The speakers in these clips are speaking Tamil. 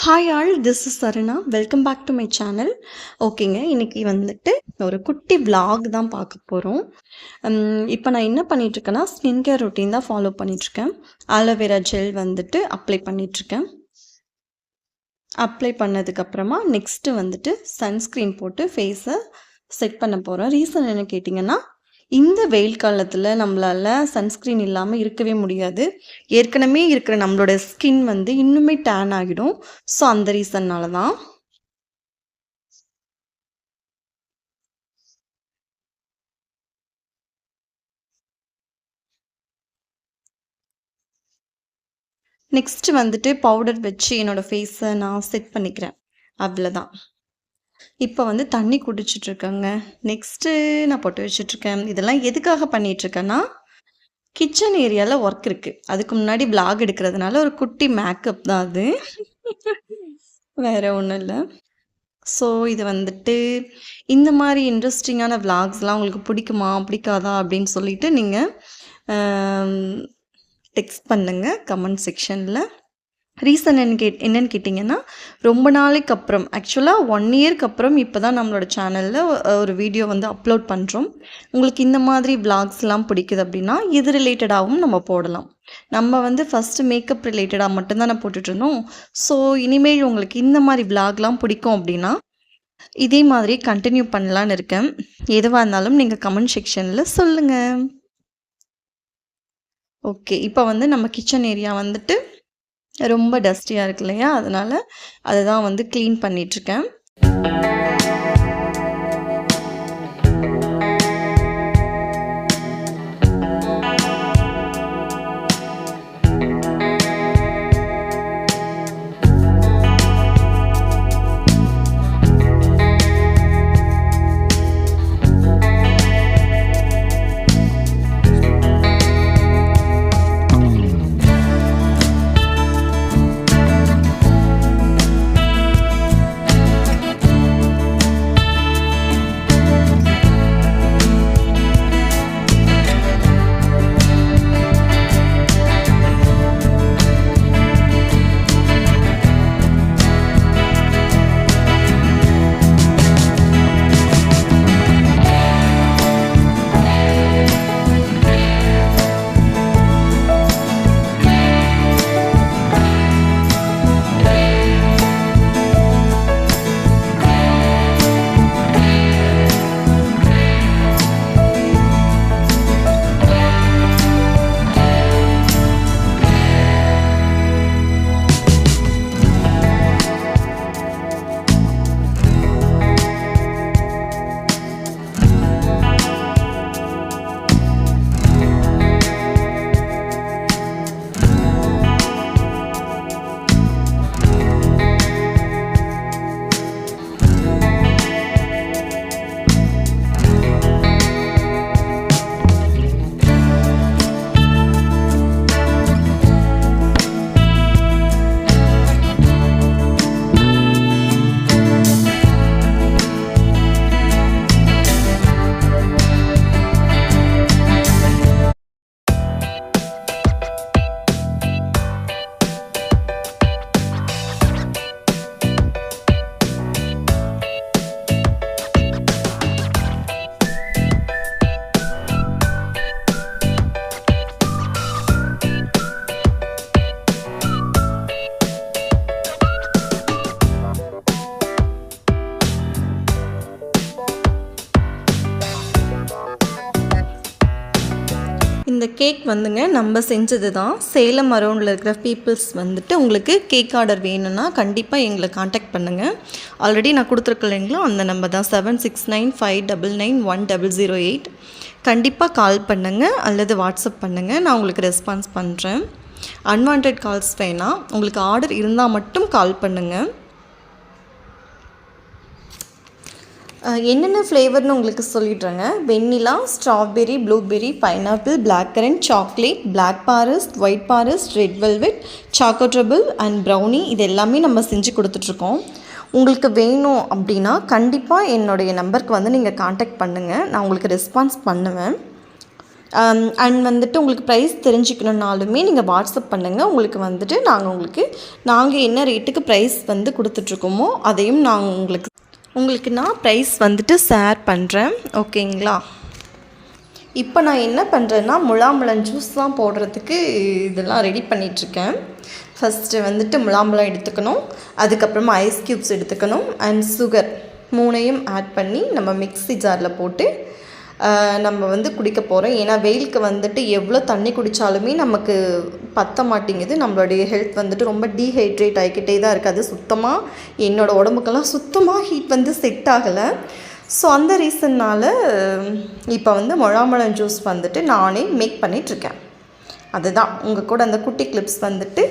Hi all, this is Sarana. Welcome back to my channel. ஓகேங்க, இன்றைக்கி வந்துட்டு ஒரு குட்டி vlog தான் பார்க்க போகிறோம். இப்போ நான் என்ன பண்ணிகிட்ருக்கேன்னா, ஸ்கின் கேர் ரொட்டீன் தான் ஃபாலோ பண்ணிகிட்ருக்கேன். ஆலோவேரா ஜெல் வந்துட்டு அப்ளை பண்ணிகிட்ருக்கேன். அப்ளை பண்ணதுக்கப்புறமா நெக்ஸ்ட்டு வந்துட்டு சன்ஸ்க்ரீன் போட்டு ஃபேஸை செட் பண்ண போகிறேன். ரீசன் என்ன கேட்டிங்கன்னா, இந்த வெயில் காலத்தில் நம்மளால் சன்ஸ்க்ரீன் இல்லாமல் இருக்கவே முடியாது. ஏற்கனவே இருக்கிற நம்மளோட ஸ்கின் வந்து இன்னுமே டேன் ஆகிடும். ஸோ அந்த ரீசன்னால தான். நெக்ஸ்ட்டு வந்துட்டு பவுடர் வச்சு என்னோடய ஃபேஸை நான் செட் பண்ணிக்கிறேன். அவ்வளோதான். இப்போ வந்து தண்ணி குடிச்சிட்ருக்கேங்க. நெக்ஸ்ட்டு நான் பொட்டு வச்சிட்ருக்கேன். இதெல்லாம் எதுக்காக பண்ணிகிட்ருக்கேன்னா, கிச்சன் ஏரியாவில் ஒர்க் இருக்குது. அதுக்கு முன்னாடி vlog எடுக்கிறதுனால ஒரு குட்டி மேக்கப் தான் அது. வேறு ஒன்றும் இல்லை. ஸோ இது வந்துட்டு இந்த மாதிரி இன்ட்ரெஸ்டிங்கான vlogsலாம் உங்களுக்கு பிடிக்குமா பிடிக்காதா அப்படின்னு சொல்லிட்டு நீங்கள் டெக்ஸ்ட் பண்ணுங்கள் கமெண்ட் செக்ஷனில். ரீசன் என்னன்னு கேட்டிங்கன்னா, ரொம்ப நாளைக்கு அப்புறம், ஆக்சுவலாக 1 இயர்க்கு அப்புறம் இப்போ தான் நம்மளோட சேனலில் ஒரு வீடியோ வந்து அப்லோட் பண்ணுறோம். உங்களுக்கு இந்த மாதிரி vlogsலாம் பிடிக்குது அப்படின்னா இது ரிலேட்டடாகவும் நம்ம போடலாம். நம்ம வந்து ஃபஸ்ட்டு மேக்கப் ரிலேட்டடாக மட்டும்தான் நான் போட்டுட்ருந்தோம். ஸோ இனிமேல் உங்களுக்கு இந்த மாதிரி vlogலாம் பிடிக்கும் அப்படின்னா இதே மாதிரி கண்டினியூ பண்ணலான்னு இருக்கேன். எதுவாக இருந்தாலும் நீங்கள் கமெண்ட் செக்ஷனில் சொல்லுங்கள். ஓகே, இப்போ வந்து நம்ம கிச்சன் ஏரியா வந்துட்டு ரொம்ப டஸ்டியாக இருக்கு இல்லையா, அதனால் அதை தான் வந்து க்ளீன் பண்ணிகிட்ருக்கேன். இந்த கேக் வந்துங்க நம்ம செஞ்சது தான். சேலம் அரௌண்டில் இருக்கிற பீப்புள்ஸ் வந்துட்டு உங்களுக்கு கேக் ஆர்டர் வேணும்னா கண்டிப்பாக எங்களை காண்டாக்ட் பண்ணுங்கள். ஆல்ரெடி நான் கொடுத்துருக்கலைங்களோ அந்த நம்பர் தான் 7695991008. கண்டிப்பாக கால் பண்ணுங்கள் அல்லது வாட்ஸ்அப் பண்ணுங்கள், நான் உங்களுக்கு ரெஸ்பான்ஸ் பண்ணுறேன். அன்வான்ட் கால்ஸ் வேணாம், உங்களுக்கு ஆர்டர் இருந்தால் மட்டும் கால் பண்ணுங்கள். என்னென்ன ஃப்ளேவர்னு உங்களுக்கு சொல்லிடுறேங்க. Vanilla, strawberry, blueberry, pineapple, black currant, chocolate, black forest, white forest, red velvet, choco truffle and brownie, இது எல்லாமே நம்ம செஞ்சு கொடுத்துட்ருக்கோம். உங்களுக்கு வேணும் அப்படின்னா கண்டிப்பாக என்னுடைய நம்பருக்கு வந்து நீங்கள் காண்டாக்ட் பண்ணுங்கள், நான் உங்களுக்கு ரெஸ்பான்ஸ் பண்ணுவேன். அண்ட் வந்துட்டு உங்களுக்கு ப்ரைஸ் தெரிஞ்சுக்கணுன்னாலுமே நீங்கள் வாட்ஸ்அப் பண்ணுங்கள். உங்களுக்கு வந்துட்டு நாங்கள் என்ன ரேட்டுக்கு ப்ரைஸ் வந்து கொடுத்துட்ருக்கோமோ அதையும் உங்களுக்கு நான் ப்ரைஸ் வந்துட்டு ஷேர் பண்ணுறேன். ஓகேங்களா? இப்போ நான் என்ன பண்ணுறேன்னா முலாம்பழம் ஜூஸ் தான் போடுறதுக்கு இதெல்லாம் ரெடி பண்ணிகிட்ருக்கேன். ஃபஸ்ட்டு வந்துட்டு முலாம்பழம் எடுத்துக்கணும், அதுக்கப்புறமா ஐஸ் க்யூப்ஸ் எடுத்துக்கணும், அண்ட் சுகர் 3ஐயும் ஆட் பண்ணி நம்ம மிக்ஸி ஜாரில் போட்டு நம்ம வந்து குடிக்க போகிறோம். ஏன்னா வெயிலுக்கு வந்துட்டு எவ்வளோ தண்ணி குடித்தாலுமே நமக்கு பற்ற மாட்டேங்குது. நம்மளுடைய ஹெல்த் வந்துட்டு ரொம்ப டீஹைட்ரேட் ஆகிக்கிட்டே தான் இருக்குது. அது சுத்தமாக என்னோடய உடம்புக்கெல்லாம் சுத்தமாக ஹீட் வந்து செட் ஆகலை. ஸோ அந்த ரீசன்னால் இப்போ வந்து முலாம்பழம் ஜூஸ் வந்துட்டு நானே மேக் பண்ணிகிட்ருக்கேன். அதுதான் உங்கள் கூட அந்த குட்டி கிளிப்ஸ் வந்துட்டு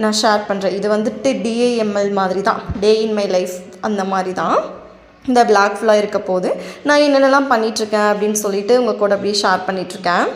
நான் ஷேர் பண்ணுறேன். இது வந்துட்டு DIML மாதிரி தான், டே இன் மை லைஃப் அந்த மாதிரி தான் இந்த விளாக் ஃபுல்லாக இருக்க போது நான் என்னென்னலாம் பண்ணிகிட்ருக்கேன் அப்படின்னு சொல்லிட்டு உங்கள் கூட அப்படியே ஷேர் பண்ணிகிட்ருக்கேன்.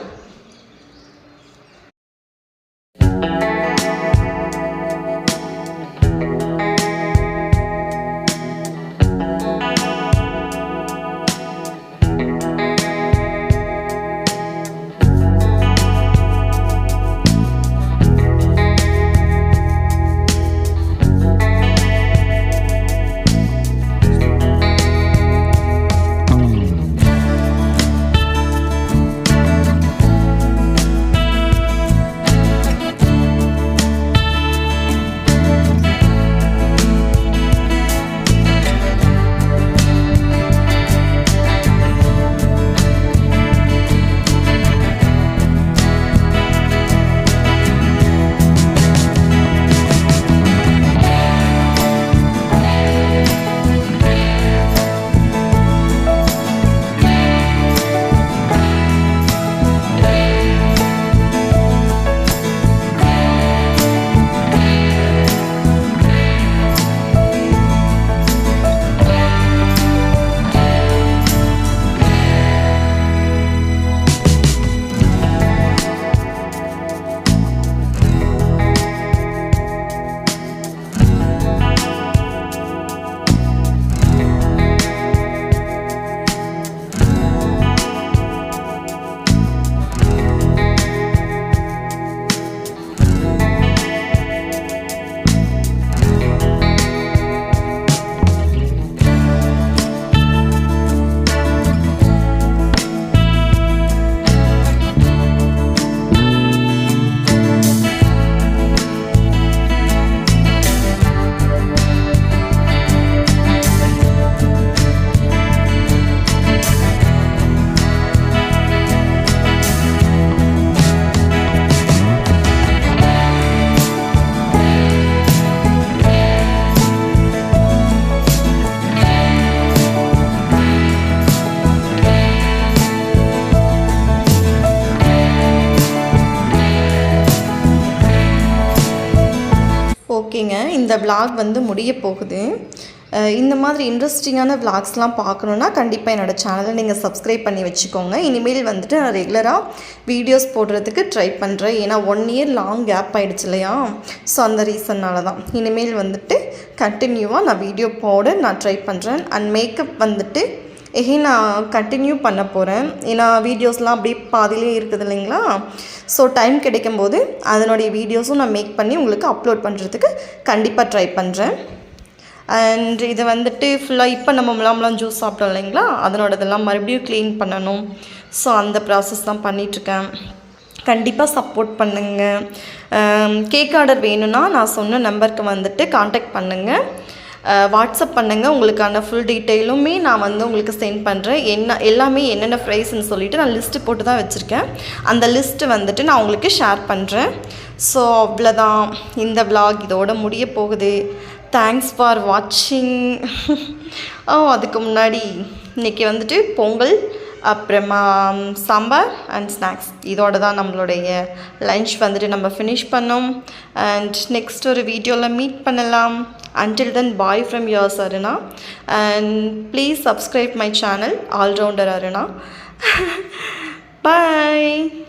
ஓகேங்க, இந்த விளாக் வந்து முடிய போகுது. இந்த மாதிரி இன்ட்ரெஸ்டிங்கான விளாக்ஸ்லாம் பார்க்கணுன்னா கண்டிப்பாக என்னோடய சேனலை நீங்கள் சப்ஸ்கிரைப் பண்ணி வச்சுக்கோங்க. இனிமேல் வந்துட்டு நான் ரெகுலராக வீடியோஸ் போடுறதுக்கு ட்ரை பண்ணுறேன். ஏன்னா 1 இயர் லாங் கேப் ஆகிடுச்சு இல்லையா? ஸோ அந்த ரீசன்னால தான் இனிமேல் வந்துட்டு கண்டினியூவாக நான் வீடியோ போட நான் ட்ரை பண்ணுறேன். அண்ட் மேக்கப் வந்துட்டு நான் கண்டினியூ பண்ண போகிறேன். ஏன்னா வீடியோஸ்லாம் அப்படியே பாதிலே இருக்குது இல்லைங்களா? ஸோ டைம் கிடைக்கும்போது அதனுடைய வீடியோஸும் நான் மேக் பண்ணி உங்களுக்கு அப்லோட் பண்ணுறதுக்கு கண்டிப்பாக ட்ரை பண்ணுறேன். அண்ட் இது வந்துட்டு ஃபுல்லாக இப்போ நம்ம முலாம்பழம் ஜூஸ் சாப்பிட்டோம் இல்லைங்களா, அதனோடதெல்லாம் மறுபடியும் க்ளீன் பண்ணணும். ஸோ அந்த ப்ராசஸ் தான் பண்ணிகிட்ருக்கேன். கண்டிப்பாக சப்போர்ட் பண்ணுங்கள். கேக் ஆர்டர் வேணும்னா நான் சொன்ன நம்பருக்கு வந்துட்டு காண்டாக்ட் பண்ணுங்கள், வாட்ஸ்அப் பண்ணுங்கள். உங்களுக்கான ஃபுல் டீட்டெயிலுமே நான் வந்து உங்களுக்கு சென்ட் பண்ணுறேன். எல்லாமே என்னென்ன ப்ரைஸ்ன்னு சொல்லிவிட்டு நான் லிஸ்ட்டு போட்டு தான் வச்சுருக்கேன். அந்த லிஸ்ட்டு வந்துட்டு நான் உங்களுக்கு ஷேர் பண்ணுறேன். ஸோ அவ்வளோதான், இந்த விளாக் இதோட முடிய போகுது. தேங்க்ஸ் ஃபார் வாட்சிங். அதுக்கு முன்னாடி இன்றைக்கி வந்துட்டு பொங்கல், அப்புறமா சாம்பார் அண்ட் ஸ்நாக்ஸ், இதோட தான் நம்மளுடைய லன்ச் வந்துட்டு நம்ம ஃபினிஷ் பண்ணோம். அண்ட் நெக்ஸ்ட் ஒரு வீடியோவில் மீட் பண்ணலாம். Until then, bye from yours Aruna, and please subscribe my channel All Rounder Aruna. Bye.